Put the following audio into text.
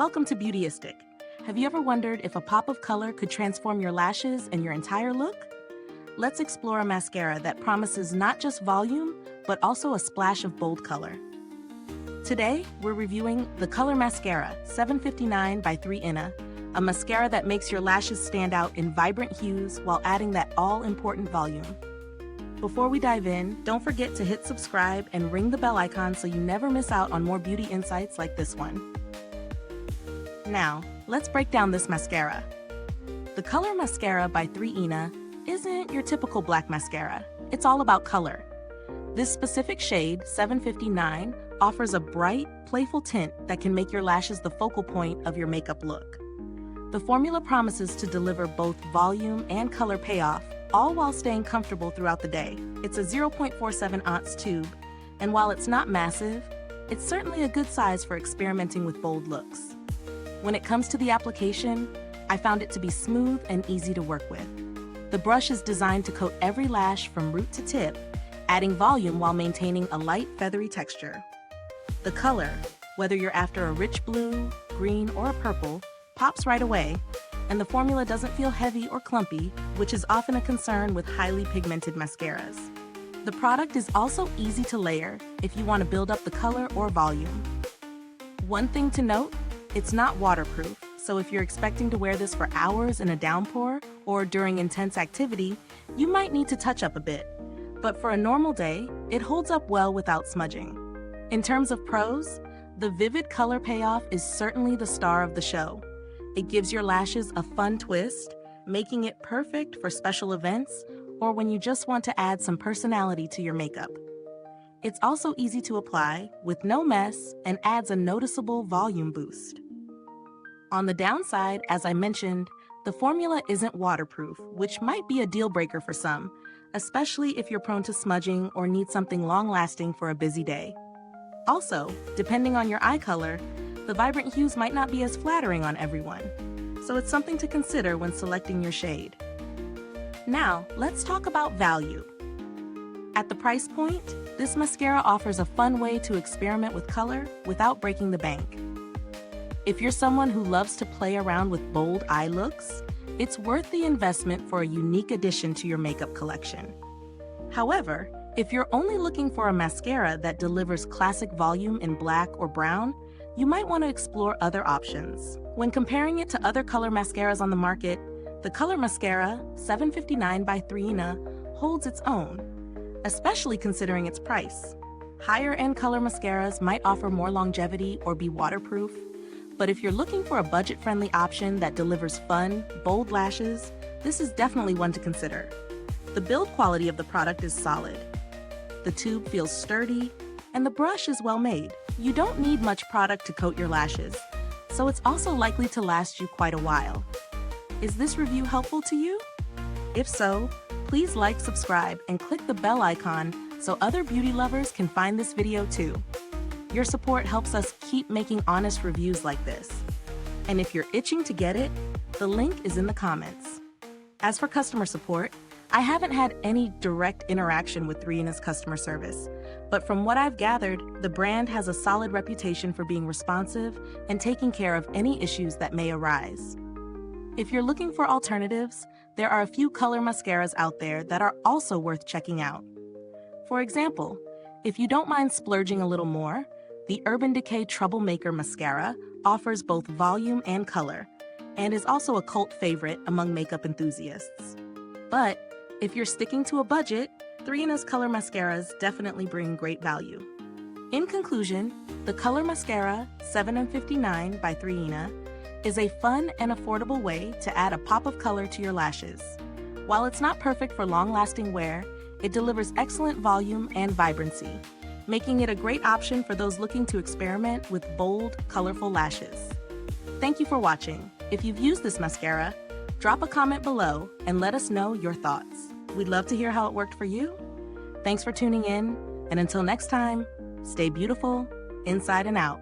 Welcome to Beautyistic. Have you ever wondered if a pop of color could transform your lashes and your entire look? Let's explore a mascara that promises not just volume, but also a splash of bold color. Today, we're reviewing the Color Mascara 759 by 3INA, a mascara that makes your lashes stand out in vibrant hues while adding that all-important volume. Before we dive in, don't forget to hit subscribe and ring the bell icon so you never miss out on more beauty insights like this one. Now, let's break down this mascara. The Color Mascara by 3INA isn't your typical black mascara. It's all about color. This specific shade, 759, offers a bright, playful tint that can make your lashes the focal point of your makeup look. The formula promises to deliver both volume and color payoff, all while staying comfortable throughout the day. It's a 0.47 ounce tube, and while it's not massive, it's certainly a good size for experimenting with bold looks. When it comes to the application, I found it to be smooth and easy to work with. The brush is designed to coat every lash from root to tip, adding volume while maintaining a light, feathery texture. The color, whether you're after a rich blue, green, or a purple, pops right away, and the formula doesn't feel heavy or clumpy, which is often a concern with highly pigmented mascaras. The product is also easy to layer if you want to build up the color or volume. One thing to note, it's not waterproof, so if you're expecting to wear this for hours in a downpour or during intense activity, you might need to touch up a bit. But for a normal day, it holds up well without smudging. In terms of pros, the vivid color payoff is certainly the star of the show. It gives your lashes a fun twist, making it perfect for special events or when you just want to add some personality to your makeup. It's also easy to apply with no mess and adds a noticeable volume boost. On the downside, as I mentioned, the formula isn't waterproof, which might be a deal breaker for some, especially if you're prone to smudging or need something long-lasting for a busy day. Also, depending on your eye color, the vibrant hues might not be as flattering on everyone, so it's something to consider when selecting your shade. Now, let's talk about value. At the price point, this mascara offers a fun way to experiment with color without breaking the bank. If you're someone who loves to play around with bold eye looks, it's worth the investment for a unique addition to your makeup collection. However, if you're only looking for a mascara that delivers classic volume in black or brown, you might want to explore other options. When comparing it to other color mascaras on the market, the Color Mascara 759 by 3INA holds its own, especially considering its price. Higher-end color mascaras might offer more longevity or be waterproof, but if you're looking for a budget-friendly option that delivers fun, bold lashes, this is definitely one to consider. The build quality of the product is solid. The tube feels sturdy, and the brush is well made. You don't need much product to coat your lashes, so it's also likely to last you quite a while. Is this review helpful to you? If so, please like, subscribe, and click the bell icon so other beauty lovers can find this video too. Your support helps us keep making honest reviews like this. And if you're itching to get it, the link is in the comments. As for customer support, I haven't had any direct interaction with 3INA's customer service, but from what I've gathered, the brand has a solid reputation for being responsive and taking care of any issues that may arise. If you're looking for alternatives, there are a few color mascaras out there that are also worth checking out. For example, if you don't mind splurging a little more, the Urban Decay Troublemaker Mascara offers both volume and color, and is also a cult favorite among makeup enthusiasts. But if you're sticking to a budget, 3INA's color mascaras definitely bring great value. In conclusion, the Color Mascara 759 by 3INA is a fun and affordable way to add a pop of color to your lashes. While it's not perfect for long-lasting wear, it delivers excellent volume and vibrancy, making it a great option for those looking to experiment with bold, colorful lashes. Thank you for watching. If you've used this mascara, drop a comment below and let us know your thoughts. We'd love to hear how it worked for you. Thanks for tuning in, and until next time, stay beautiful, inside and out.